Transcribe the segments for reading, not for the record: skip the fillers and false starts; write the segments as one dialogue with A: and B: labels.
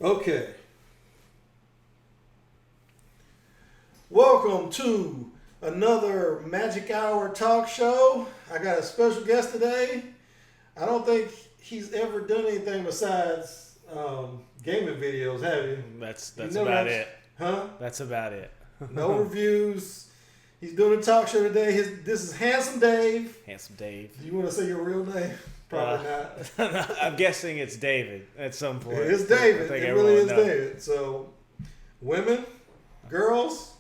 A: Okay. Welcome to another Magic Hour talk show. I got a special guest today. I don't think he's ever done anything besides gaming videos, have you?
B: That's about it.
A: Huh?
B: That's about it.
A: No reviews. He's doing a talk show today. This is Handsome Dave.
B: Handsome Dave.
A: Do you want to say your real name? Probably not.
B: I'm guessing it's David at some point.
A: It is David. It really is
B: knows.
A: David. So, women, girls,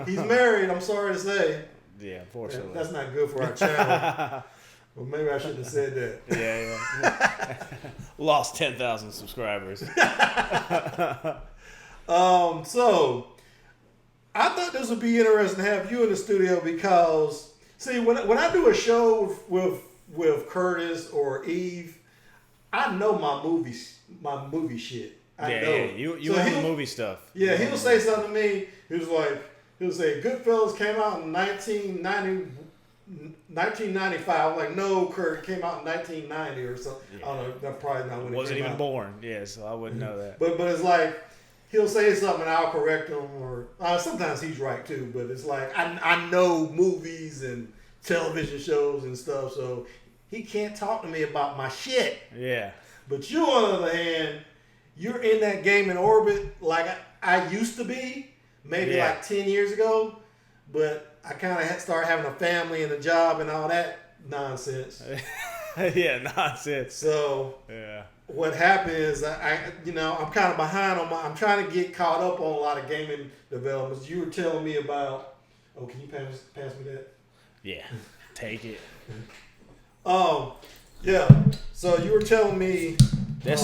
A: he's married, I'm sorry to say.
B: Yeah, unfortunately.
A: That's not good for our channel. Well, maybe I shouldn't have said that.
B: Yeah. Lost 10,000 subscribers.
A: So, I thought this would be interesting to have you in the studio because, see, when I do a show with Curtis or Eve, I know my movie shit. I know.
B: Yeah. You so the movie stuff.
A: Yeah, he'll say something to me. He'll say, Goodfellas came out in 1995. I'm like, no, Kurt, it came out in 1990 or something. Yeah. I don't know. That's probably not when it
B: wasn't
A: came
B: even
A: out.
B: born. Yeah, so I wouldn't know that.
A: But it's like, he'll say something and I'll correct him, or sometimes he's right too. But it's like I know movies and television shows and stuff, so he can't talk to me about my shit.
B: Yeah.
A: But you, on the other hand, you're in that gaming orbit like I used to be, maybe like 10 years ago. But I kind of started having a family and a job and all that nonsense.
B: Yeah, nonsense.
A: So what happened is I'm kind of behind on I'm trying to get caught up on a lot of gaming developments. You were telling me about. Oh, can you pass me that?
B: Yeah, take it.
A: Yeah. So you were telling me
B: there's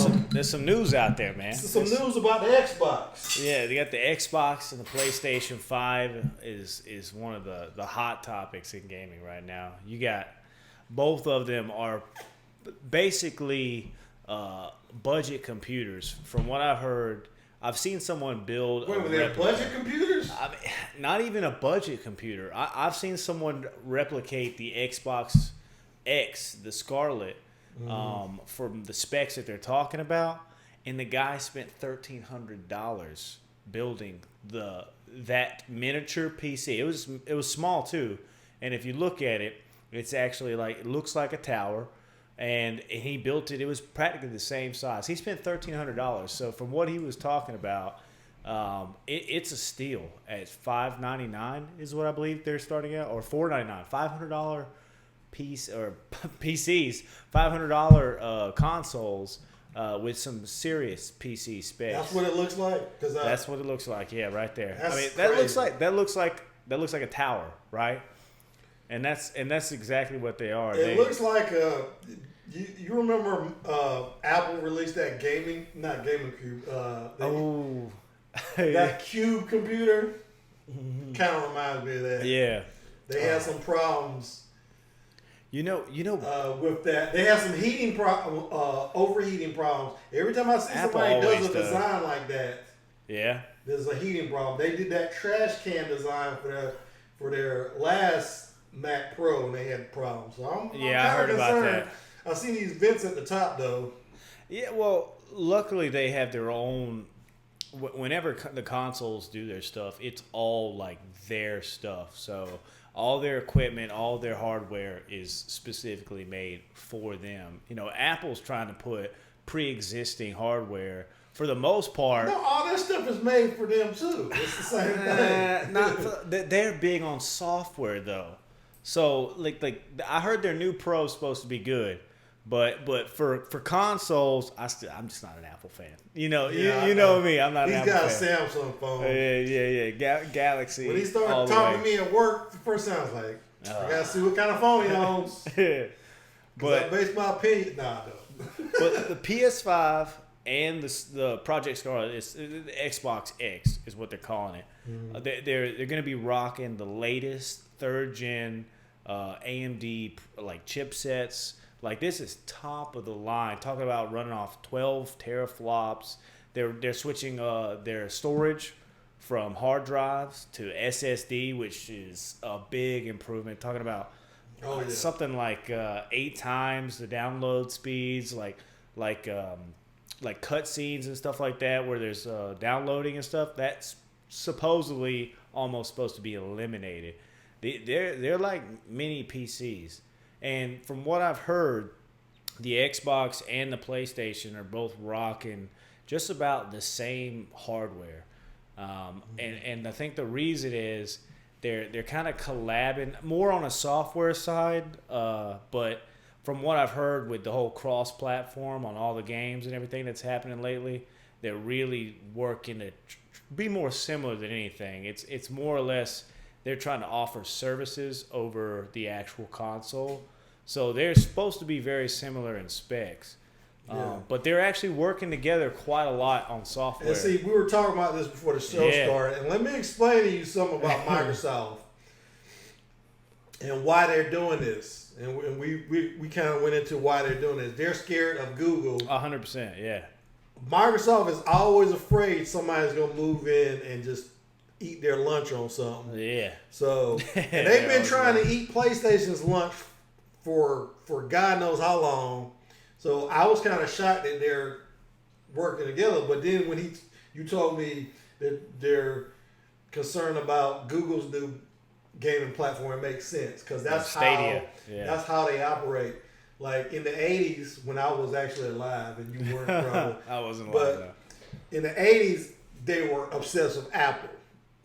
B: some news out there, man.
A: Some news about the Xbox.
B: Yeah, they got the Xbox and the PlayStation 5 is one of the hot topics in gaming right now. You got both of them are basically budget computers. From what I've heard, I've seen someone build.
A: Wait, were they budget computers?
B: I mean, not even a budget computer. I've seen someone replicate the Xbox X, the Scarlet, from the specs that they're talking about, and the guy spent $1,300 building that miniature PC. It was small too, and if you look at it, it's actually it looks like a tower. And he built it. It was practically the same size. He spent $1,300. So from what he was talking about, it's a steal at $599 is what I believe they're starting at, or $499. $500 piece or PCs, $500 consoles with some serious PC specs.
A: That's what it looks like.
B: That's what it looks like. Yeah, right there.
A: That's
B: crazy. that looks like a tower, right? And that's exactly what they are.
A: It looks like you remember Apple released that not gaming cube. That cube computer kind of reminds me of that.
B: Yeah,
A: they had some problems.
B: You know,
A: with that, they have some overheating problems. Every time I see somebody does a design like that, there's a heating problem. They did that trash can design for their last Mac Pro, and they had problems. So I'm
B: I heard about that.
A: I see these vents at the top, though.
B: Yeah, well, luckily they have their own. Whenever the consoles do their stuff, it's all like their stuff. So all their equipment, all their hardware is specifically made for them. You know, Apple's trying to put pre-existing hardware. For the most part,
A: no, all that stuff is made for them too. It's the same thing.
B: They're big on software though. So like I heard their new Pro's supposed to be good, but for consoles, I'm just not an Apple fan. You know, you know me. I'm not an Apple fan.
A: He's got a Samsung phone.
B: Yeah. Galaxy.
A: When he started talking to me at work, the first time I was like, I gotta see what kind of phone he owns. But I base my opinion. Nah, no.
B: But the PS5 and the Project Scarlet, the Xbox X is what they're calling it. Mm-hmm. They're going to be rocking the latest third gen AMD chipsets. Like, this is top of the line. Talking about running off 12 teraflops. They're switching their storage from hard drives to SSD, which is a big improvement. Talking about something like 8 times the download speeds, like like cutscenes and stuff like that, where there's downloading and stuff, that's supposedly almost supposed to be eliminated. They're like mini PCs, and from what I've heard, the Xbox and the PlayStation are both rocking just about the same hardware, and I think the reason is they're kind of collabing more on a software side, but from what I've heard with the whole cross-platform on all the games and everything that's happening lately, they're really working to be more similar than anything. It's more or less they're trying to offer services over the actual console. So they're supposed to be very similar in specs. Yeah. But they're actually working together quite a lot on software.
A: And see, we were talking about this before the show started. And let me explain to you something about Microsoft and why they're doing this. And we kind of went into why they're doing this. They're scared of Google.
B: 100%, yeah.
A: Microsoft is always afraid somebody's going to move in and just eat their lunch on something.
B: Yeah.
A: So, and they've been trying to eat PlayStation's lunch for God knows how long. So I was kind of shocked that they're working together. But then when you told me that they're concerned about Google's new gaming platform, it makes sense because that's how they operate. Like in the 80s, when I was actually alive and you weren't, probably.
B: I wasn't alive.
A: But in the 80s, they were obsessed with Apple.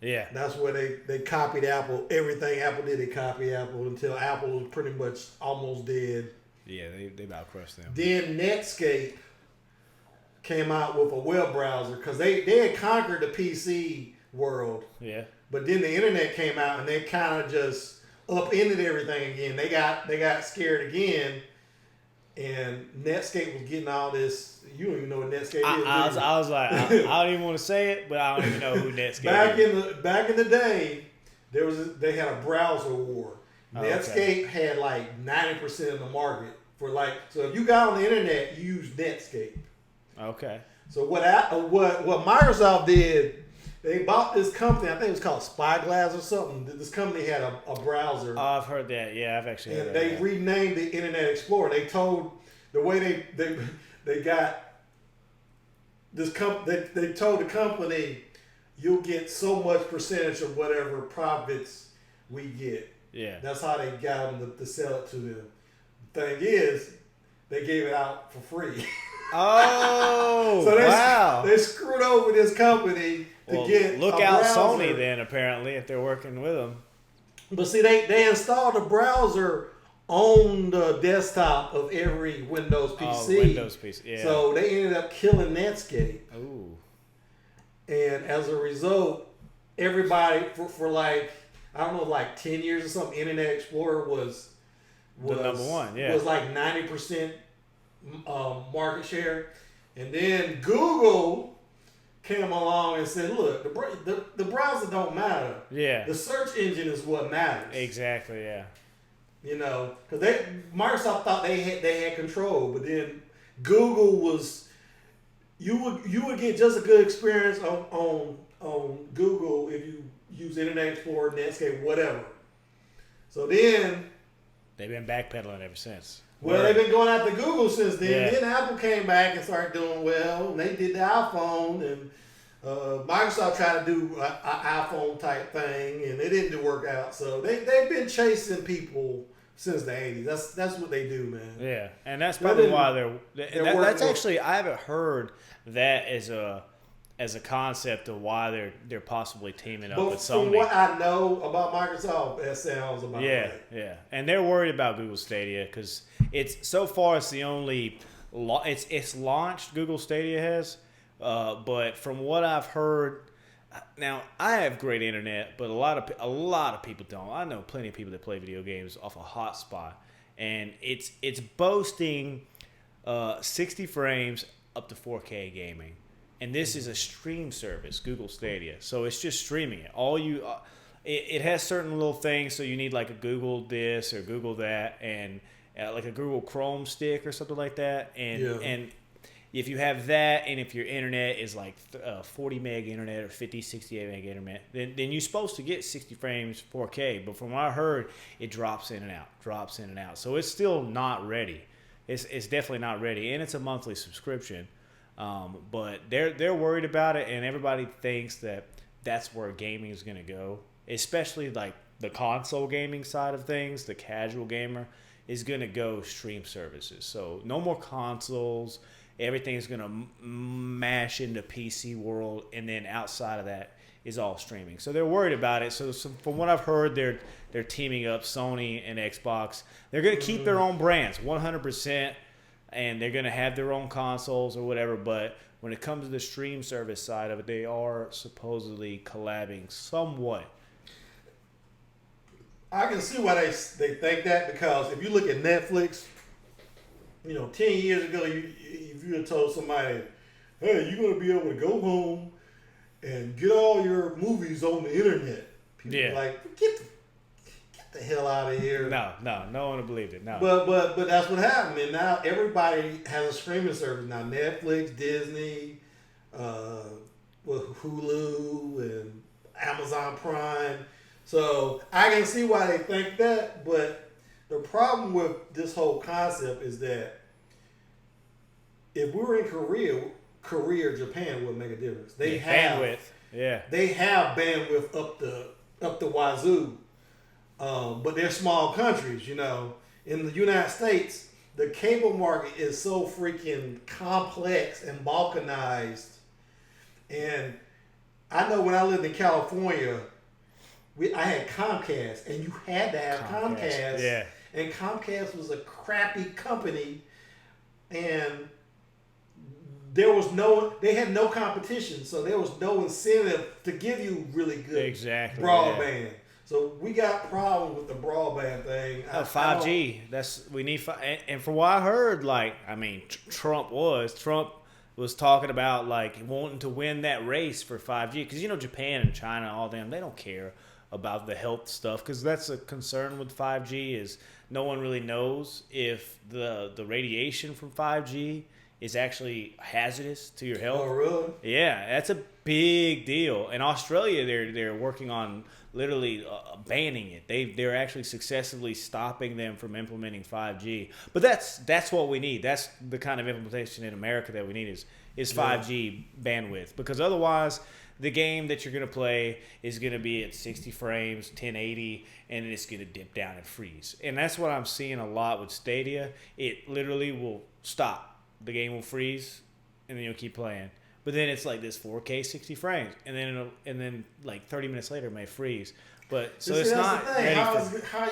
B: Yeah.
A: That's where they copied Apple. Everything Apple did, they copied Apple until Apple was pretty much almost dead.
B: Yeah, they about crushed them.
A: Then Netscape came out with a web browser because they had conquered the PC world.
B: Yeah.
A: But then the internet came out and they kind of just upended everything again. They got scared again, and Netscape was getting all this. You don't even know what Netscape is.
B: I was like, I don't even want to say it, but I don't even know who Netscape
A: is. Back in the day, they had a browser war. Netscape had like 90% of the market for so if you got on the internet, you used Netscape.
B: Okay.
A: So what Microsoft did, they bought this company. I think it was called Spyglass or something. This company had a browser.
B: Oh, I've heard that. Yeah, I've actually heard that.
A: And they renamed the Internet Explorer. They told the way they got this they told the company, you'll get so much percentage of whatever profits we get.
B: Yeah.
A: That's how they got them to sell it to them. The thing is, they gave it out for free.
B: Oh,
A: so
B: wow.
A: They screwed over this company to get
B: look
A: a
B: out
A: browser.
B: Sony then, apparently, if they're working with them.
A: But see, they installed a browser on the desktop of every Windows PC.
B: Oh, Windows PC, yeah.
A: So they ended up killing Netscape.
B: Ooh.
A: And as a result, everybody, for like, I don't know, like 10 years or something, Internet Explorer was
B: the number one, yeah.
A: Was like 90% market share. And then Google came along and said, look, the browser don't matter.
B: Yeah.
A: The search engine is what matters.
B: Exactly, yeah.
A: You know, because Microsoft thought they had control, but then Google was, you would get just a good experience on Google if you use Internet Explorer, Netscape, whatever. So then
B: they've been backpedaling ever since.
A: Well, they've been going after Google since then.
B: Yeah.
A: Then Apple came back and started doing well, and they did the iPhone, and Microsoft tried to do an iPhone type thing, and it didn't work out. So they've been chasing people since the 80s. That's what they do, man.
B: Yeah, and that's probably why that's actually, I haven't heard that as a concept of why they're possibly teaming up with Sony.
A: From what I know about Microsoft, that sounds about right.
B: Yeah, and they're worried about Google Stadia because it's so far it's the only it's launched. Google Stadia has, but from what I've heard, now I have great internet, but a lot of people don't. I know plenty of people that play video games off a hotspot, and it's boasting 60 frames up to 4K gaming. And this is a stream service, Google Stadia. So it's just streaming it. It has certain little things. So you need like a Google this or Google that, and like a Google Chrome stick or something like that. And if you have that, and if your internet is like 40 meg internet or 50, 68 meg internet, then you're supposed to get 60 frames 4K. But from what I heard, it drops in and out. So it's still not ready. It's definitely not ready, and it's a monthly subscription. But they're worried about it, and everybody thinks that that's where gaming is going to go, especially like the console gaming side of things. The casual gamer is going to go stream services. So no more consoles. Everything's going to mash into PC world, and then outside of that is all streaming. So they're worried about it. So from what I've heard, they're teaming up, Sony and Xbox. They're going to keep their own brands 100%, and they're going to have their own consoles or whatever. But when it comes to the stream service side of it, they are supposedly collabing somewhat.
A: I can see why they think that, because if you look at Netflix, 10 years ago, if you had told somebody, hey, you're going to be able to go home and get all your movies on the internet, people are like, get the hell out of here.
B: No one would believe it. No.
A: But that's what happened. And now everybody has a streaming service. Now Netflix, Disney, Hulu, and Amazon Prime. So I can see why they think that, but the problem with this whole concept is that if we were in Korea or Japan, would make a difference. They have bandwidth. Yeah. They have bandwidth up the wazoo. But they're small countries, In the United States, the cable market is so freaking complex and balkanized. And I know when I lived in California, I had Comcast, and you had to have Comcast. Yeah. And Comcast was a crappy company, and they had no competition, so there was no incentive to give you really good broadband. Yeah. So we got problems with the broadband thing.
B: 5G. We need, and from what I heard, Trump was talking about wanting to win that race for 5G, because Japan and China, all them, they don't care about the health stuff, because that's a concern with 5G is no one really knows if the radiation from 5G is actually hazardous to your health.
A: Oh, really?
B: Yeah, that's a big deal. In Australia, they're working on literally banning it. They're actually successfully stopping them from implementing 5G. But that's what we need. That's the kind of implementation in America that we need is 5G bandwidth, because otherwise the game that you're going to play is going to be at 60 frames, 1080, and it's going to dip down and freeze. And that's what I'm seeing a lot with Stadia. It literally will stop. The game will freeze, and then you'll keep playing. But then it's like this 4K 60 frames, and then 30 minutes later it may freeze. But so it's not ready
A: how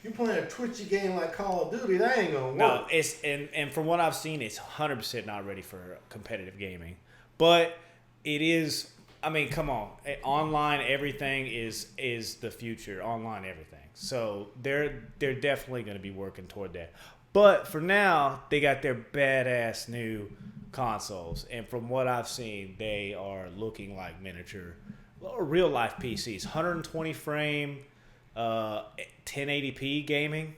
A: you playing a twitchy game like Call of Duty? That ain't gonna work.
B: No, it's and from what I've seen, it's 100% not ready for competitive gaming. But it is. I mean, come on, online everything is the future. Online everything. So they're definitely going to be working toward that. But for now, they got their badass new consoles, and from what I've seen, they are looking like miniature, real life PCs. 120 frame, 1080p gaming.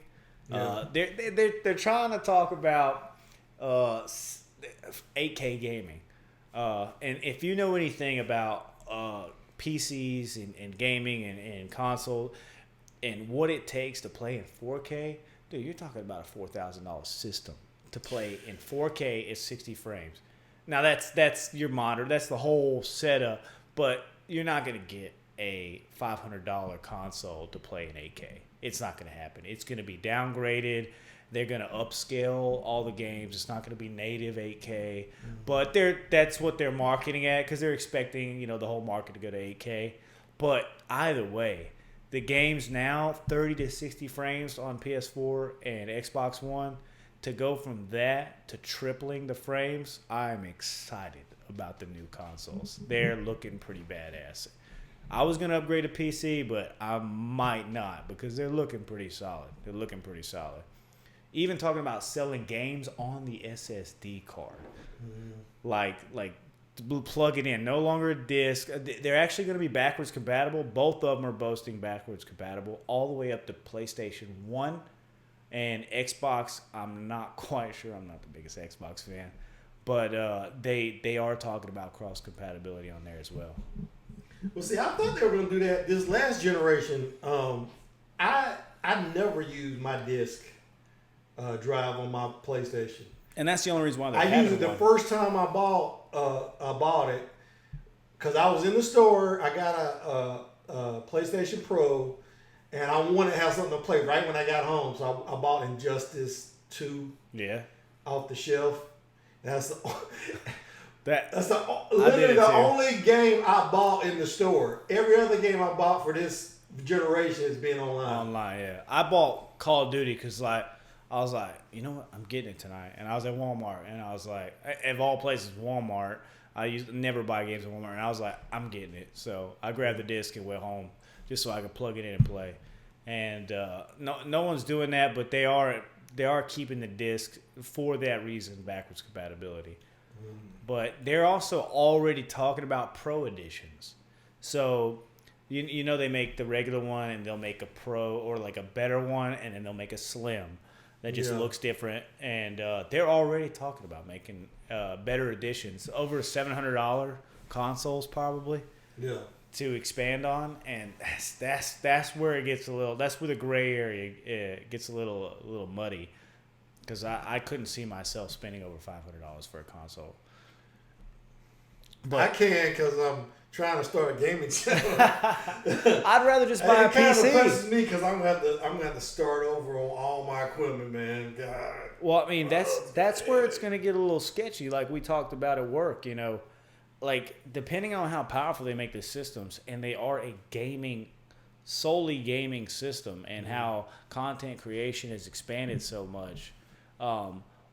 B: Yeah. They're trying to talk about 8K gaming. And if you know anything about PCs and gaming and console and what it takes to play in 4K, dude, you're talking about a $4,000 system to play in 4K at 60 frames. Now that's your monitor, that's the whole setup, but you're not going to get a $500 console to play in 8K. It's not going to happen. It's going to be downgraded. They're going to upscale all the games. It's not going to be native 8K, but that's what they're marketing at, because they're expecting the whole market to go to 8K. But either way, the games now 30 to 60 frames on PS4 and Xbox One, to go from that to tripling the frames, I'm excited about the new consoles. They're looking pretty badass. I was going to upgrade a PC, but I might not, because they're looking pretty solid. Even talking about selling games on the SSD card. Like plug it in. No longer a disc. They're actually going to be backwards compatible. Both of them are boasting backwards compatible all the way up to PlayStation 1 and Xbox. I'm not quite sure. I'm not the biggest Xbox fan. But they are talking about cross compatibility on there as well.
A: Well, see, I thought they were going to do that this last generation. I never used my disc drive on my PlayStation.
B: And that's the only reason why they
A: I used it the first time I bought it because I was in the store. I got a PlayStation Pro, and I wanted to have something to play right when I got home. So I bought Injustice 2 off the shelf. That's literally the only game I bought in the store. Every other game I bought for this generation has been online.
B: Yeah. I bought Call of Duty because I was like, you know what, I'm getting it tonight. And I was at Walmart, and I was like, of all places, Walmart. I used to never buy games at Walmart, and I was like, I'm getting it. So I grabbed the disc and went home just so I could plug it in and play. And no one's doing that, but they are keeping the disc for that reason, backwards compatibility. But they're also already talking about Pro editions. So, you know, they make the regular one, and they'll make a Pro or like a better one, and then they'll make a Slim that just looks different. And they're already talking about making better editions. Over $700 consoles probably to expand on. And that's where it gets that's where the gray area gets a little muddy. Because I couldn't see myself spending over $500 for a console.
A: But I can because I'm trying to start a gaming channel.
B: I'd rather just buy a PC. It kind of
A: depresses me because I'm gonna have to start over on all my equipment, man. God.
B: Well, I mean that's where it's gonna get a little sketchy, like we talked about at work. You know, like depending on how powerful they make the systems, and they are a solely gaming system, and how content creation has expanded so much.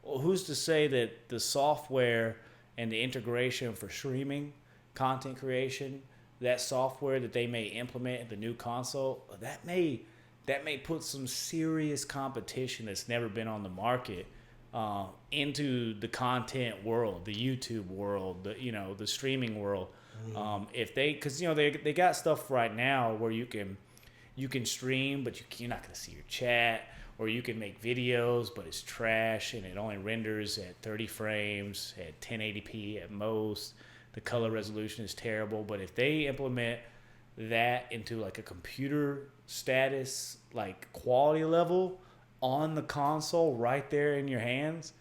B: Who's to say that the software and the integration for streaming content creation, that software that they may implement in the new console, that may put some serious competition that's never been on the market into the content world, the YouTube world, the streaming world. Because they got stuff right now where you can stream, but you're not going to see your chat. Or you can make videos, but it's trash and it only renders at 30 frames at 1080p at most. The color resolution is terrible. But if they implement that into like a computer status, like quality level on the console right there in your hands,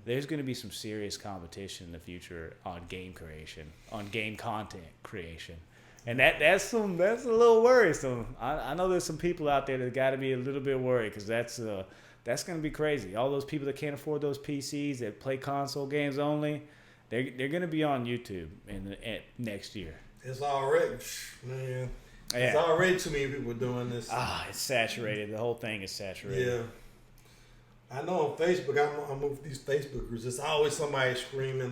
B: there's going to be some serious competition in the future on game creation, on game content creation. And that's a little worrisome. I know there's some people out there that got to be a little bit worried because that's going to be crazy. All those people that can't afford those PCs that play console games only, they're going to be on YouTube next year.
A: It's already, man. Yeah. It's already too many people doing this.
B: It's saturated. The whole thing is saturated.
A: Yeah. I know on Facebook, I'm with these Facebook groups. There's always somebody screaming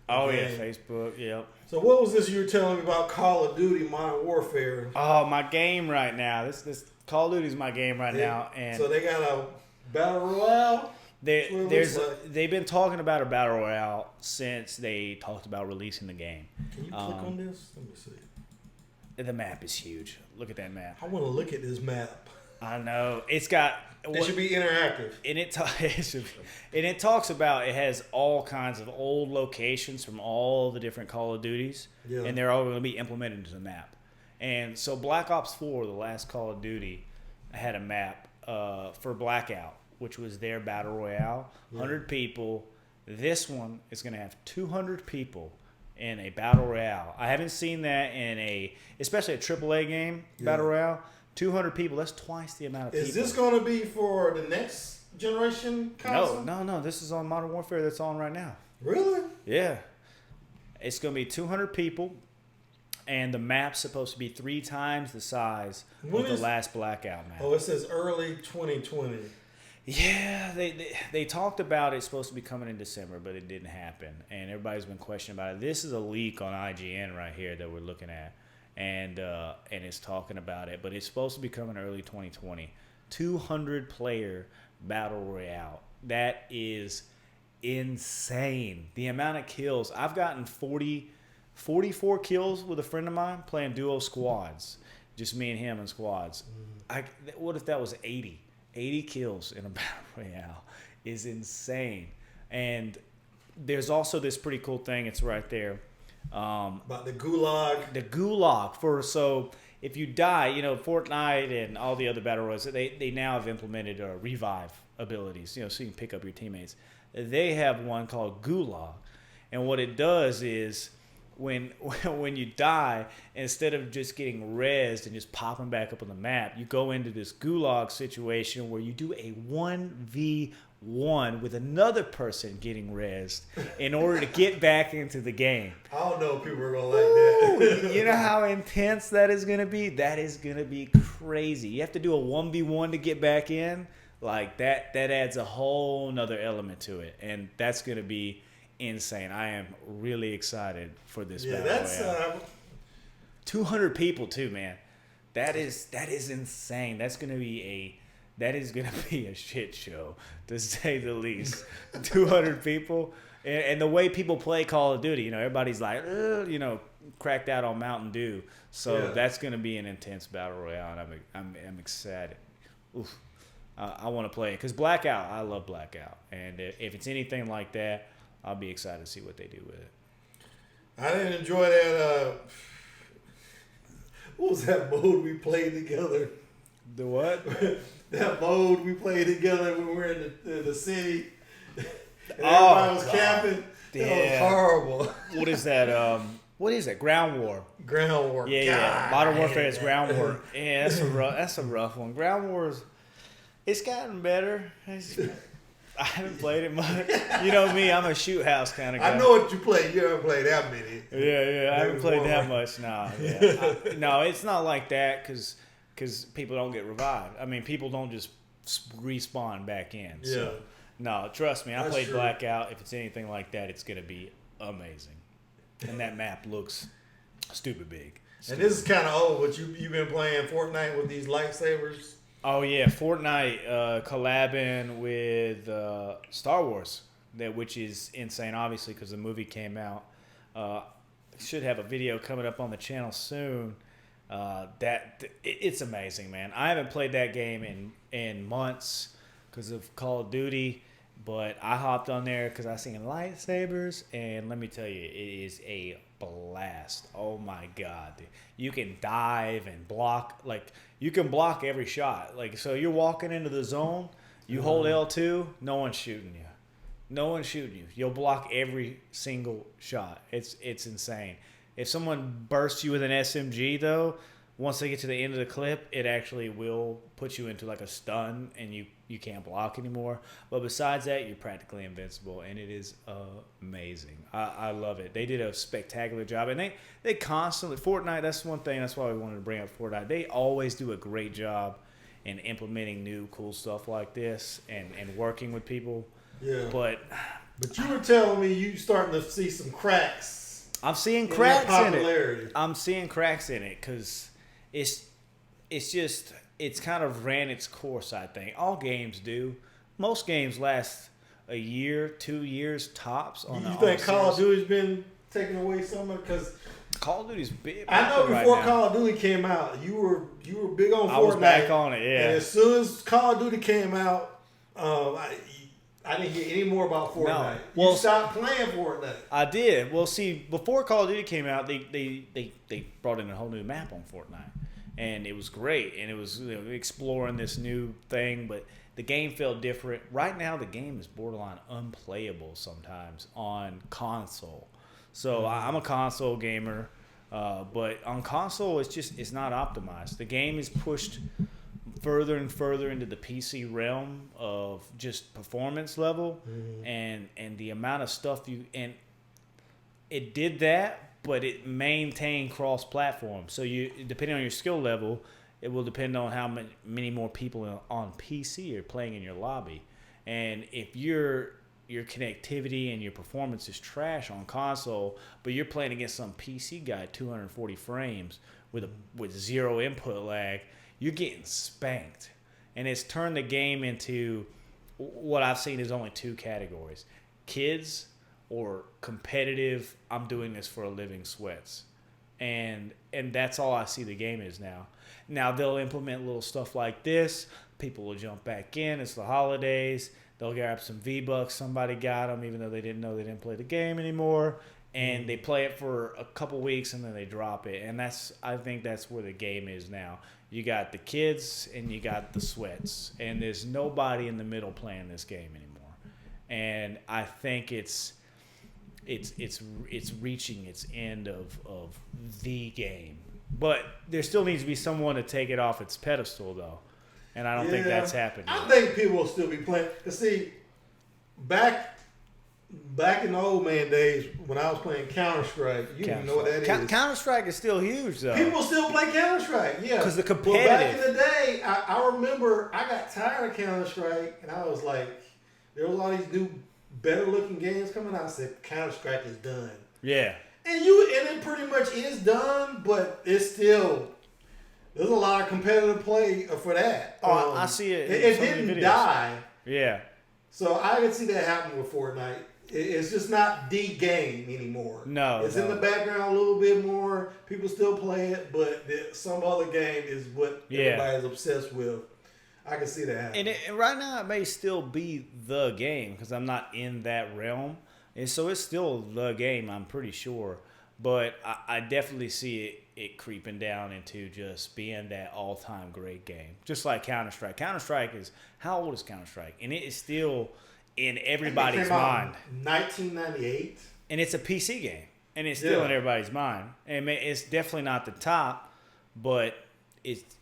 B: Facebook, yep.
A: So what was this you were telling me about Call of Duty Modern Warfare?
B: Oh, my game right now. This Call of Duty is my game right now. And
A: so they got a Battle Royale?
B: They've been talking about a Battle Royale since they talked about releasing the game.
A: Can you click on this? Let me see.
B: The map is huge. Look at that map.
A: I want to look at this map.
B: I know. It's got...
A: It should be interactive.
B: And it talks about, it has all kinds of old locations from all the different Call of Duties, and they're all going to be implemented into the map. And so Black Ops 4, the last Call of Duty, had a map for Blackout, which was their Battle Royale, 100 people. This one is going to have 200 people in a Battle Royale. I haven't seen that especially a AAA game, Battle Royale. 200 people, that's twice the amount of people.
A: Is this going to be for the next generation console?
B: No. This is on Modern Warfare that's on right now.
A: Really?
B: Yeah. It's going to be 200 people, and the map's supposed to be 3 times the size of the last Blackout map.
A: Oh, it says early 2020.
B: Yeah, they talked about it's supposed to be coming in December, but it didn't happen. And everybody's been questioning about it. This is a leak on IGN right here that we're looking at. And it's talking about it, but it's supposed to be coming early 2020. 200-player Battle Royale. That is insane. The amount of kills. I've gotten 44 kills with a friend of mine playing duo squads. Just me and him in squads. What if that was 80? 80 kills in a Battle Royale is insane. And there's also this pretty cool thing. It's right there.
A: About the gulag.
B: The gulag so if you die, Fortnite and all the other battle royals, they now have implemented revive abilities, so you can pick up your teammates. they have one called Gulag. And what it does is when you die, instead of just getting rezzed and just popping back up on the map, you go into this Gulag situation where you do a 1v1 with another person getting rezzed in order to get back into the game.
A: I don't know if people are going to like that.
B: You know how intense that is going to be? That is going to be crazy. You have to do a 1v1 to get back in. Like, that adds a whole nother element to it. And that's going to be insane. I am really excited for this Battle Royale. 200 people too, man. That is insane. That is gonna be a shit show, to say the least. 200 people, and the way people play Call of Duty, everybody's like, cracked out on Mountain Dew. So that's gonna be an intense Battle Royale, and I'm excited. Oof. I want to play it because Blackout. I love Blackout, and if it's anything like that, I'll be excited to see what they do with it.
A: I didn't enjoy that. What was that mode we played together?
B: The what?
A: That mode we played together when we were in the city. And everybody was camping.
B: Yeah.
A: That was horrible.
B: What is that? What is that? Ground War.
A: Ground War.
B: Yeah. Modern Warfare is Ground War. Yeah, that's a rough one. Ground War it's gotten better. I haven't played it much. You know me, I'm a shoot house kind of guy.
A: I know what you play. You haven't played that many.
B: Yeah. I haven't played that much. No, yeah. No, it's not like that because people don't get revived. I mean, people don't just respawn back in.
A: Yeah.
B: So, no, trust me, I played
A: true.
B: Blackout. If it's anything like that, it's going to be amazing. And that map looks stupid big.
A: And this is kind of old, but you've been playing Fortnite with these lightsabers.
B: Oh yeah, Fortnite collabing with Star Wars, which is insane, obviously, because the movie came out. Should have a video coming up on the channel soon. It's amazing, man. I haven't played that game in months because of Call of Duty, but I hopped on there because I seen lightsabers, and let me tell you, it is a blast. Oh my god, you can dive and block, like you can block every shot. Like, so you're walking into the zone, you hold L2, no one's shooting you. You'll block every single shot. It's insane. If someone bursts you with an SMG though, once they get to the end of the clip, it actually will put you into like a stun and you can't block anymore. But besides that, you're practically invincible, and it is amazing. I love it. They did a spectacular job, and they constantly, Fortnite, that's one thing, that's why we wanted to bring up Fortnite. They always do a great job in implementing new cool stuff like this and working with people.
A: Yeah.
B: But
A: you were telling me you starting to see some cracks.
B: I'm seeing cracks in
A: it.
B: I'm seeing cracks in it because it's kind of ran its course, I think. All games do. Most games last a year, 2 years tops. You
A: think Call of Duty's been taking away some of it? Because
B: Call of Duty's big.
A: I know before Call of Duty came out, you were big on Fortnite. I
B: was back on it, yeah.
A: And as soon as Call of Duty came out, I didn't hear any more about Fortnite. No. Well, you stopped playing Fortnite.
B: I did. Well, see, before Call of Duty came out, they brought in a whole new map on Fortnite, and it was great. And it was exploring this new thing, but the game felt different. Right now, the game is borderline unplayable sometimes on console. So I'm a console gamer, but on console, it's not optimized. The game is pushed further and further into the PC realm of just performance level, and the amount of stuff it did that, but it maintained cross-platform. So depending on your skill level, it will depend on how many more people on PC are playing in your lobby. And if your connectivity and your performance is trash on console, but you're playing against some PC guy at 240 frames with zero input lag, you're getting spanked. And it's turned the game into what I've seen is only two categories: kids or competitive, I'm doing this for a living sweats. And that's all I see the game is now. Now they'll implement little stuff like this. People will jump back in. It's the holidays. They'll grab some V-Bucks. Somebody got them, even though they didn't know they didn't play the game anymore. And they play it for a couple weeks, and then they drop it. And I think that's where the game is now. You got the kids, and you got the sweats. And there's nobody in the middle playing this game anymore. and I think it's reaching its end of the game. But there still needs to be someone to take it off its pedestal, though, and I don't think that's happened yet.
A: I think people will still be playing. Cause see, back in the old man days when I was playing Counter-Strike, you didn't know what that is.
B: Counter-Strike is still huge, though.
A: People still play Counter-Strike, yeah.
B: Because the competitive.
A: But back in the day, I remember I got tired of Counter-Strike, and I was like, there was all these new, better-looking games coming out. I said, Counter-Strike is done.
B: Yeah.
A: And it pretty much is done, but it's still, there's a lot of competitive play for that.
B: Oh, I see it.
A: It didn't die.
B: Yeah.
A: So I can see that happening with Fortnite. It's just not the game anymore.
B: No.
A: It's in the background a little bit more. People still play it, but some other game is what everybody's obsessed with. I can see that happening.
B: And right now it may still be the game because I'm not in that realm. And so it's still the game, I'm pretty sure. But I definitely see it creeping down into just being that all-time great game. Just like Counter-Strike. Counter-Strike is, how old is Counter-Strike? And it is still in everybody's mind.
A: 1998.
B: And it's a PC game. And it's still in everybody's mind. And it's definitely not the top, but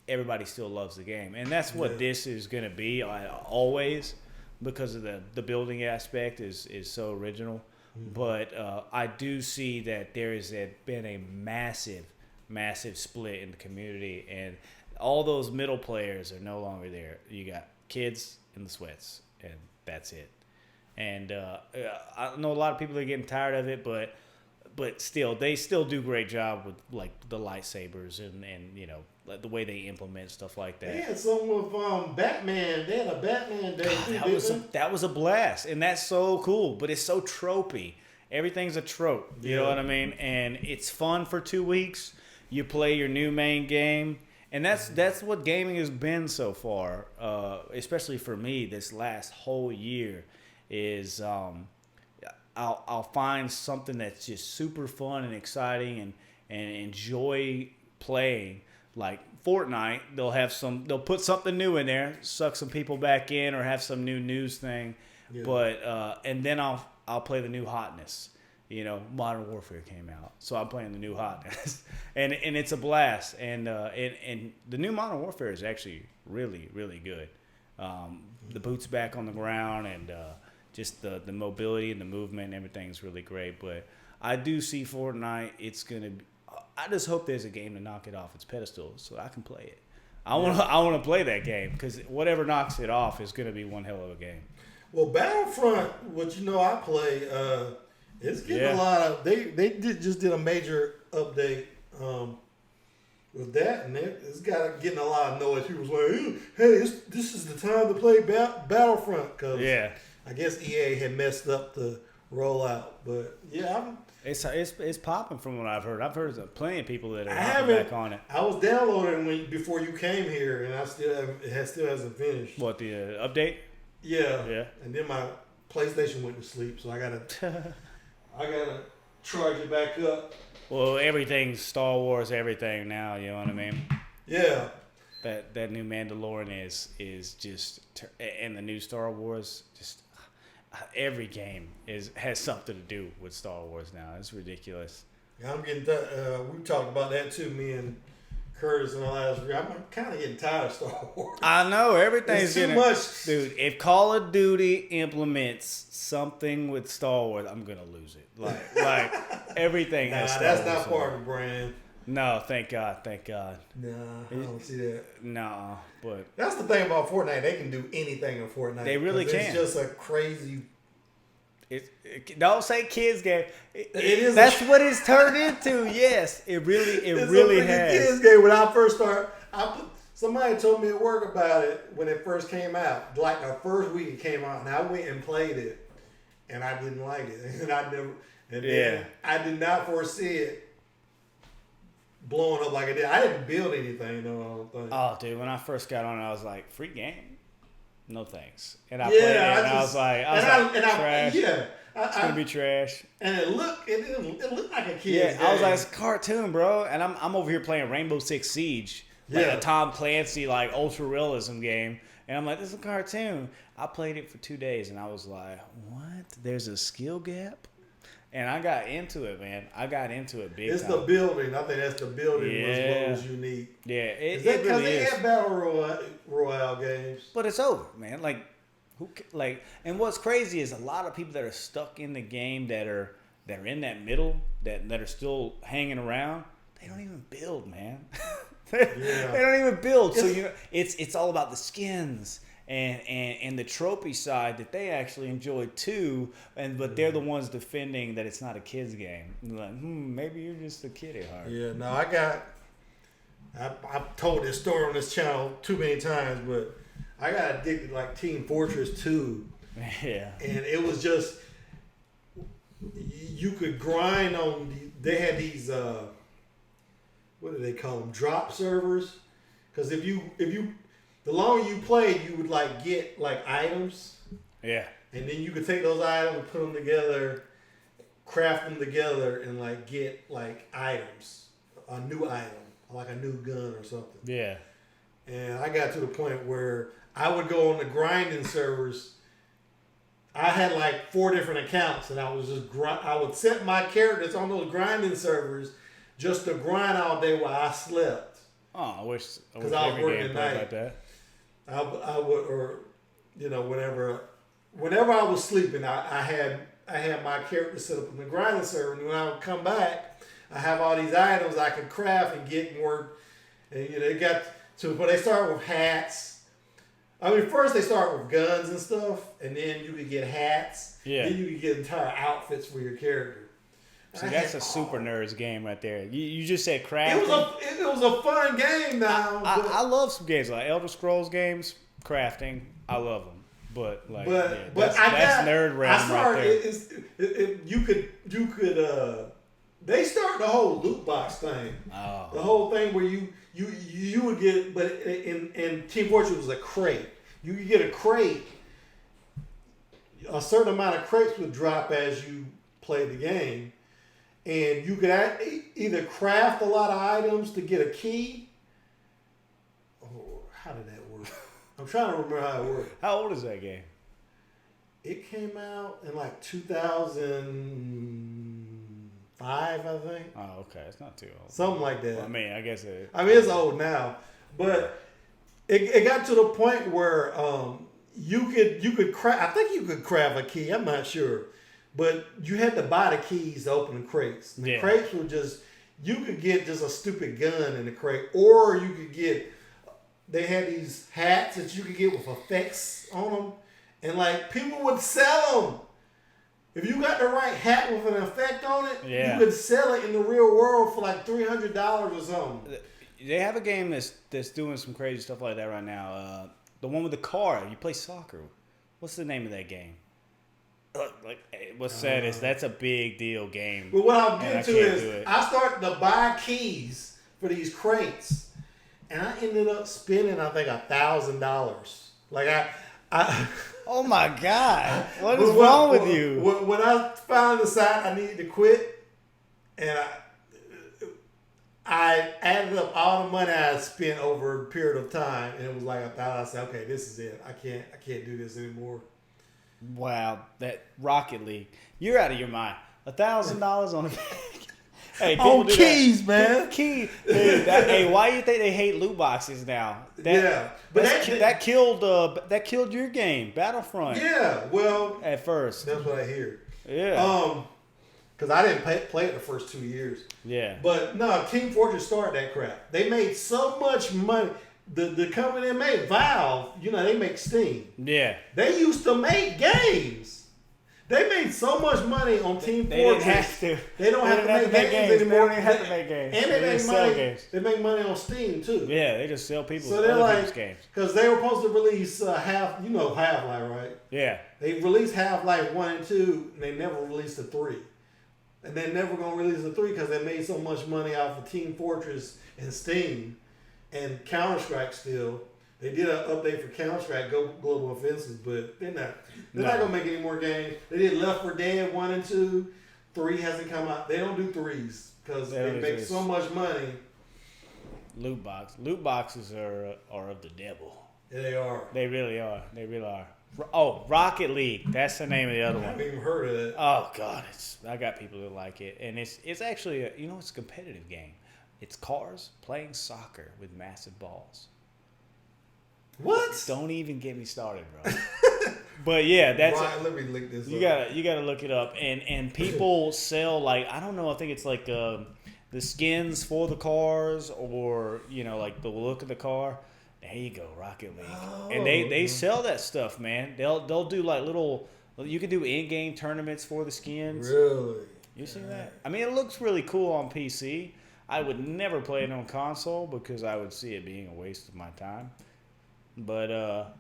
B: everybody still loves the game. And that's what this is going to be always, because of the building aspect is so original. Mm-hmm. But I do see that there has been a massive split in the community, and all those middle players are no longer there. You got kids in the sweats, and that's it. And I know a lot of people are getting tired of it, but still, they still do a great job with like the lightsabers and you know, like the way they implement stuff like that.
A: They had something with Batman. They had a Batman day.
B: That was a blast, and that's so cool. But it's so tropey. Everything's a trope. You know what I mean? And it's fun for 2 weeks. You play your new main game, and that's what gaming has been so far. Especially for me, this last whole year is I'll find something that's just super fun and exciting and enjoy playing. Like Fortnite, they'll put something new in there, suck some people back in, or have some new news thing. Yeah. But and then I'll play the new hotness. You know, Modern Warfare came out, so I'm playing the new hotness, and it's a blast. And the new Modern Warfare is actually really, really good. The boots back on the ground, and just the mobility and the movement and everything's really great. But I do see Fortnite. I just hope there's a game to knock it off its pedestal so I can play it. I want to play that game, because whatever knocks it off is going to be one hell of a game.
A: Well, Battlefront, which I play, it's getting a lot of. They just did a major update with that, and it's getting a lot of noise. People was like, "Hey, this is the time to play Battlefront," because I guess EA had messed up the rollout. But
B: it's popping from what I've heard. I've heard of plenty of people that are hopping back on it.
A: I was downloading before you came here, and it still hasn't finished.
B: What, the update?
A: Yeah. And then my PlayStation went to sleep, so I gotta charge it back up.
B: Well, everything's Star Wars, everything now. You know what I mean?
A: Yeah.
B: That new Mandalorian is just, and the new Star Wars, just every game has something to do with Star Wars now. It's ridiculous.
A: Yeah, I'm getting. We talked about that too. Me and Curtis and all that. I'm kind of getting tired of Star Wars.
B: I know everything's
A: too much,
B: dude. If Call of Duty implements something with Star Wars, I'm gonna lose it. Like everything has Star Wars.
A: That's not part of the brand.
B: No, thank God.
A: Nah, I don't see that.
B: No, but
A: that's the thing about Fortnite. They can do anything in Fortnite.
B: They really can.
A: It's just a crazy.
B: Don't say kids game. It is. That's what it's turned into. Yes, it really has.
A: Kids game. When I first started, somebody told me at work about it when it first came out. Like the first week it came out, and I went and played it, and I didn't like it, then I did not foresee it blowing up like it did. I didn't build anything though. I don't think.
B: Oh, dude, when I first got on it, I was like, free game. No thanks. And I played it, and I was like, trash. It's gonna be trash.
A: And it looked like a kid's game.
B: I was like, it's a cartoon, bro. And I'm over here playing Rainbow Six Siege, like a Tom Clancy like ultra realism game. And I'm like, this is a cartoon. I played it for 2 days, and I was like, what? There's a skill gap? And I got into it, man. I got into it big time.
A: It's the building. I think that's the building was what was unique.
B: Yeah,
A: it really because they had Battle Royale games.
B: But it's over, man. And what's crazy is a lot of people that are stuck in the game that are in that middle, that are still hanging around, they don't even build, man. They don't even build. So it's all about the skins and the trophy side that they actually enjoy too. But they're the ones defending that it's not a kid's game. Like, maybe you're just a kid at heart.
A: Yeah, no, I've told this story on this channel too many times, but I got addicted to like Team Fortress 2.
B: Yeah.
A: And it was just, you could grind on, they had these, what do they call them? Drop servers. Because if you, the longer you played, you would like get like items.
B: Yeah.
A: And then you could take those items and put them together, craft them together, and like get like items, a new item, like a new gun or something.
B: Yeah.
A: And I got to the point where I would go on the grinding servers. I had like 4 different accounts, and I was just I would set my characters on those grinding servers just to grind all day while I slept.
B: Oh, I wish
A: because I was working at night.
B: Like that.
A: I would, or whenever I was sleeping, I had my character set up in the grinding server, and when I would come back, I have all these items I could craft and get more. And they got to, but they start with hats. I mean, first they start with guns and stuff, and then you could get hats.
B: Yeah.
A: Then you could get entire outfits for your character.
B: See, that's a super nerds game right there. You just said crafting.
A: It was a fun game now.
B: I love some games like Elder Scrolls games, crafting. I love them. But that's nerd realm right there.
A: You could they start the whole loot box thing.
B: Oh.
A: The whole thing where you would get, but in Team Fortress was a crate. You could get a crate. A certain amount of crates would drop as you play the game, and you could either craft a lot of items to get a key. Or how did that work? I'm trying to remember how it worked.
B: How old is that game?
A: It came out in like 2005, I think.
B: Oh, okay. It's not too old.
A: Something like that.
B: Well, I mean, I guess
A: it's old now, but it got to the point where you could craft. I think you could craft a key. I'm not sure, but you had to buy the keys to open the crates. The crates were just, you could get just a stupid gun in the crate, or you could get. They had these hats that you could get with effects on them, and like people would sell them. If you got the right hat with an effect on it, you could sell it in the real world for like $300 or something.
B: They have a game that's doing some crazy stuff like that right now. The one with the car, you play soccer. What's the name of that game? What's sad is that's a big deal game.
A: But what I'll get to is I started to buy keys for these crates, and I ended up spending I think $1,000. Like I
B: oh my God! What is wrong with you?
A: When I finally decided I needed to quit, and I added up all the money I had spent over a period of time, and it was like I said, okay, this is it. I can't do this anymore.
B: Wow, that Rocket League! You're out of your mind. $1,000 on a hey,
A: on keys, man.
B: Key. Dude, hey, why do you think they hate loot boxes now? But that killed your game, Battlefront.
A: Yeah, well,
B: at first.
A: That's what I hear.
B: Yeah.
A: Because I didn't play it the first 2 years.
B: Yeah.
A: But no, Team Fortress started that crap. They made so much money. The company that made Valve, they make Steam.
B: Yeah.
A: They used to make games. They made so much money on Team Fortress.
B: They didn't have to.
A: They don't have to make games anymore.
B: They don't even have to make games.
A: And they make money. They make money on Steam too.
B: Yeah, they just sell people.
A: So they're like, games. Because they were supposed to release Half-Life, right?
B: Yeah.
A: They released Half-Life 1 and 2, and they never released the 3. And they're never gonna release the 3 because they made so much money off of Team Fortress and Steam and Counter-Strike still. They did an update for Counter-Strike Global Offensive, but they're not gonna make any more games. They did Left 4 Dead 1 and 2. 3 hasn't come out. They don't do 3s because they make so much money.
B: Loot boxes are of the devil.
A: Yeah, they are.
B: They really are. They really are. Oh, Rocket League. That's the name of the other one.
A: I haven't even heard of it.
B: Oh God, I got people that like it, and it's actually it's a competitive game. It's cars playing soccer with massive balls.
A: What?
B: Don't even get me started, bro. But yeah, that's
A: right, let me look this
B: you
A: up.
B: You gotta look it up, and people sell like I don't know. I think it's like the skins for the cars, or like the look of the car. There you go, Rocket League, and they sell that stuff, man. They'll do like little. You can do in-game tournaments for the skins.
A: Really?
B: You seen that? I mean, it looks really cool on PC. I would never play it on console because I would see it being a waste of my time. But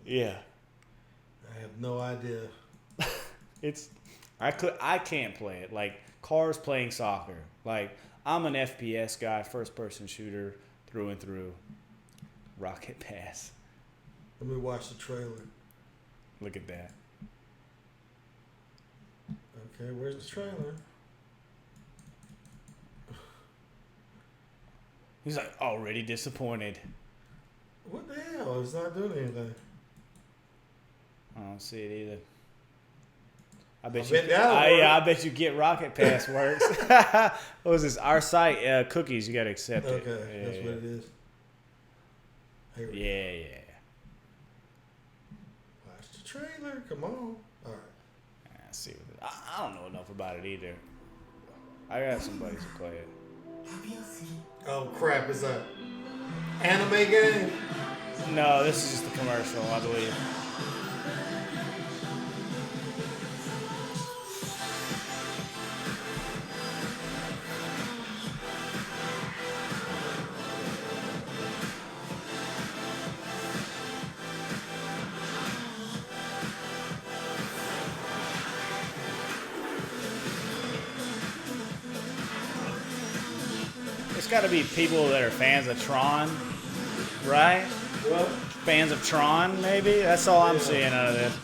B: yeah,
A: I have no idea.
B: I can't play it like cars playing soccer. Like I'm an FPS guy, first person shooter through and through. Rocket Pass.
A: Let me watch the trailer.
B: Look at that.
A: Okay, where's the trailer?
B: He's like already disappointed.
A: What the hell? It's not doing anything.
B: I don't see it either. I bet you get Rocket Pass works. What was this? Our site cookies. You gotta accept it.
A: Okay, that's what it is.
B: Yeah.
A: Watch the trailer. Come on. All right.
B: I see. I don't know enough about it either. I got some buddies who play it.
A: Oh crap! It's a anime game.
B: No, this is just a commercial, I believe. It's got to be people that are fans of Tron, right?
A: What?
B: Fans of Tron, maybe? That's all I'm seeing out of this.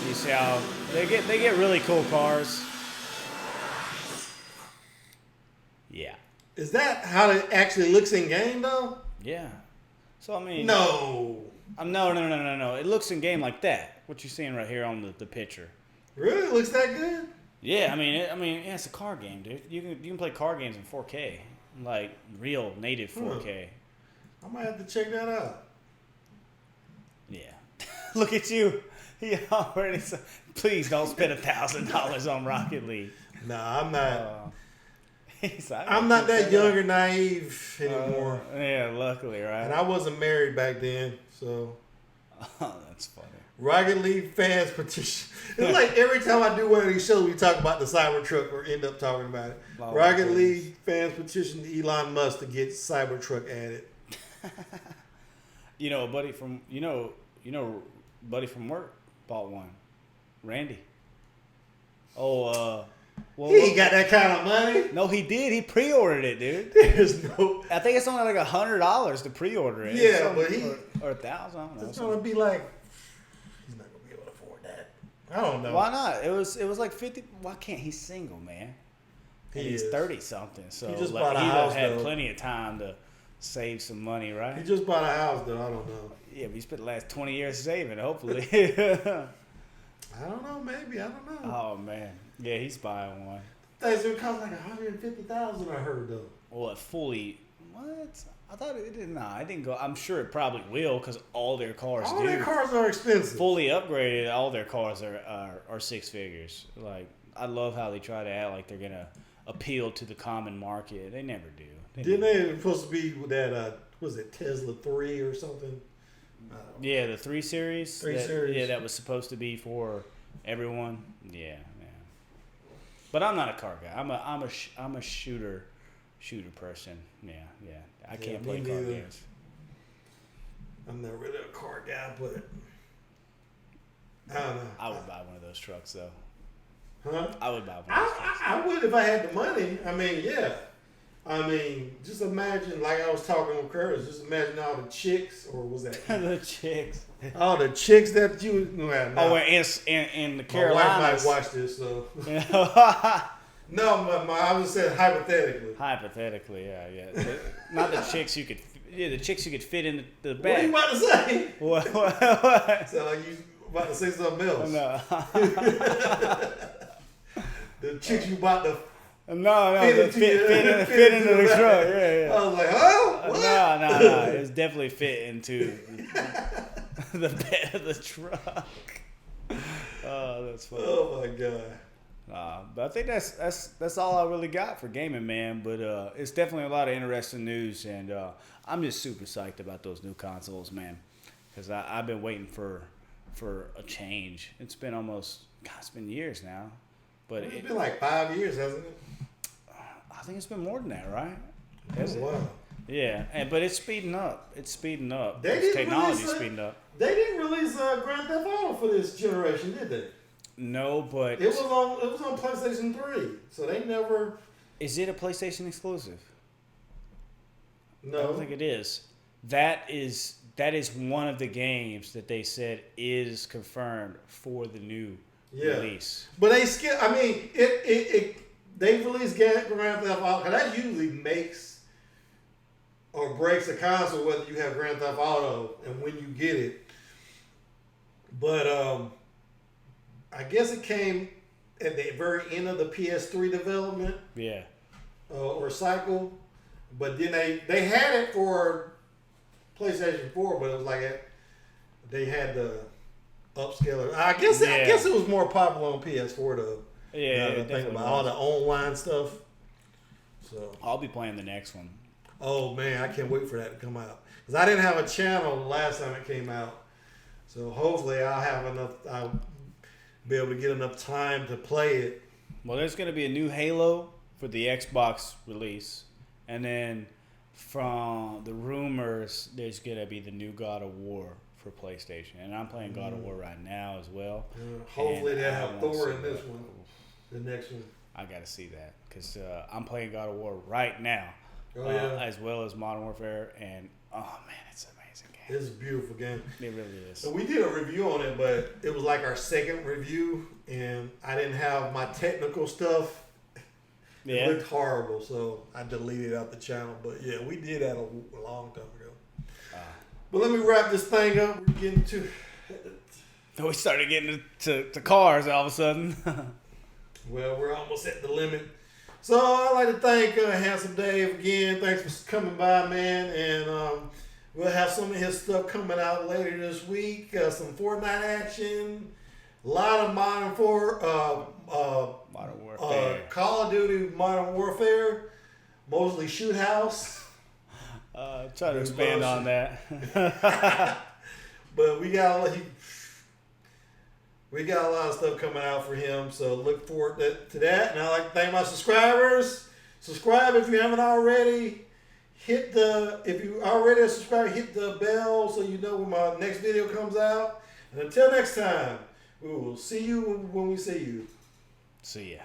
B: You see how they get really cool cars. Yeah.
A: Is that how it actually looks in game though?
B: Yeah. So I mean.
A: No.
B: No. It looks in game like that. What you're seeing right here on the picture.
A: Really? It looks that good?
B: Yeah. Yeah, it's a car game, dude. You can play car games in 4K, like real native 4K.
A: I might have to check that out.
B: Yeah. Look at you. He already said, please don't spend $1,000 on Rocket League.
A: Nah, I'm not.
B: Like,
A: I'm not that young or naive anymore.
B: Yeah, luckily, right?
A: And I wasn't married back then, so.
B: Oh, that's funny.
A: Rocket League fans petition. It's like every time I do one of these shows, we talk about the Cybertruck or end up talking about it. Oh, Rocket League fans petition Elon Musk to get Cybertruck added.
B: A buddy from buddy from work bought one. Randy. Oh,
A: well, he ain't got that kind of money.
B: No, he did. He pre-ordered it, dude.
A: There's no.
B: I think it's only like $100 to pre-order it.
A: Yeah, but he
B: or $1,000. I don't know.
A: It's gonna be like he's not gonna be able to afford that. I don't know.
B: Why not? It was like 50. Why can't he's single, man? He's 30 something. So
A: he just bought a house.
B: He had plenty of time to save some money, right?
A: He just bought a house, though. I don't know.
B: Yeah, but he spent the last 20 years saving. Hopefully.
A: I don't know. Maybe I don't know.
B: Oh man, yeah, he's buying one.
A: Things would cost like $150,000. I heard though.
B: Well, fully. What? I thought it didn't. Nah, it didn't go. I'm sure it probably will because all their cars.
A: All their cars are expensive.
B: Fully upgraded, all their cars are six figures. Like I love how they try to act like they're gonna appeal to the common market. They never do.
A: Didn't they supposed to be with that? Was it Tesla 3 or something?
B: Yeah, the 3 Series.
A: 3 Series.
B: Yeah, that was supposed to be for everyone. Yeah. But I'm not a car guy. I'm a shooter person. Yeah. I can't play car games.
A: I'm not really a car guy, but I don't know.
B: I would buy one of those trucks though.
A: Huh?
B: I would buy one of those trucks.
A: I would if I had the money. I mean, yeah. I mean, just imagine, like I was talking with Curtis, just imagine all the chicks, or was that
B: the chicks?
A: All the chicks that you... Well,
B: oh, in the Carolinas.
A: My wife might watch this, so... No, I was saying hypothetically.
B: Hypothetically, yeah. Not the chicks you could... Yeah, the chicks you could fit in the back.
A: What are you about to say?
B: What?
A: Sound like you about to say something else.
B: No.
A: The chicks you about to...
B: No, fit into the truck. Yeah.
A: I was like, huh? What?
B: No. It's definitely fit into the bed of the truck. Oh, that's funny.
A: Oh my god.
B: But I think that's all I really got for gaming, man. But it's definitely a lot of interesting news, and I'm just super psyched about those new consoles, man. Because I've been waiting for a change. It's been it's been years now. But
A: it's been like 5 years, hasn't it?
B: I think it's been more than that, right?
A: Oh, wow.
B: Yeah, but it's speeding up. Technology's speeding up.
A: They didn't release Grand Theft Auto for this generation, did they?
B: No, but
A: it was on PlayStation 3, so they never.
B: Is it a PlayStation exclusive?
A: No,
B: I don't think it is. That is one of the games that they said is confirmed for the new release.
A: But they skip. I mean, they released Grand Theft Auto because that usually makes or breaks a console whether you have Grand Theft Auto and when you get it. But I guess it came at the very end of the PS3 development.
B: Yeah.
A: Or cycle, but then they had it for PlayStation 4, but it was like they had the upscaler. I guess it was more popular on PS4 though.
B: Yeah,
A: think about all the online stuff. So
B: I'll be playing the next one.
A: Oh man, I can't wait for that to come out because I didn't have a channel the last time it came out. So hopefully I'll be able to get enough time to play it.
B: Well, there's going to be a new Halo for the Xbox release, and then from the rumors, there's going to be the new God of War for PlayStation, and I'm playing God of War right now as well.
A: Hopefully they have Thor in this one, the next one.
B: I got to see that because I'm playing God of War right now, as well as Modern Warfare, and oh man, it's an amazing game.
A: It's a beautiful game.
B: It really is.
A: So we did a review on it, but it was like our second review, and I didn't have my technical stuff. It looked horrible, so I deleted out the channel. But yeah, we did that a long time ago. But let me wrap this thing up. We're getting to...
B: We started getting to cars all of a sudden.
A: Well, we're almost at the limit. So I'd like to thank Handsome Dave again. Thanks for coming by, man. And we'll have some of his stuff coming out later this week. Some Fortnite action. A lot of Modern Warfare. Call of Duty Modern Warfare. Mostly Shoot House.
B: Try to expand on that.
A: But we got a lot of stuff coming out for him, so look forward to that. And I'd like to thank my subscribers. Subscribe if you haven't already. If you already a subscriber, hit the bell so you know when my next video comes out. And until next time, we will see you when we see you.
B: See ya.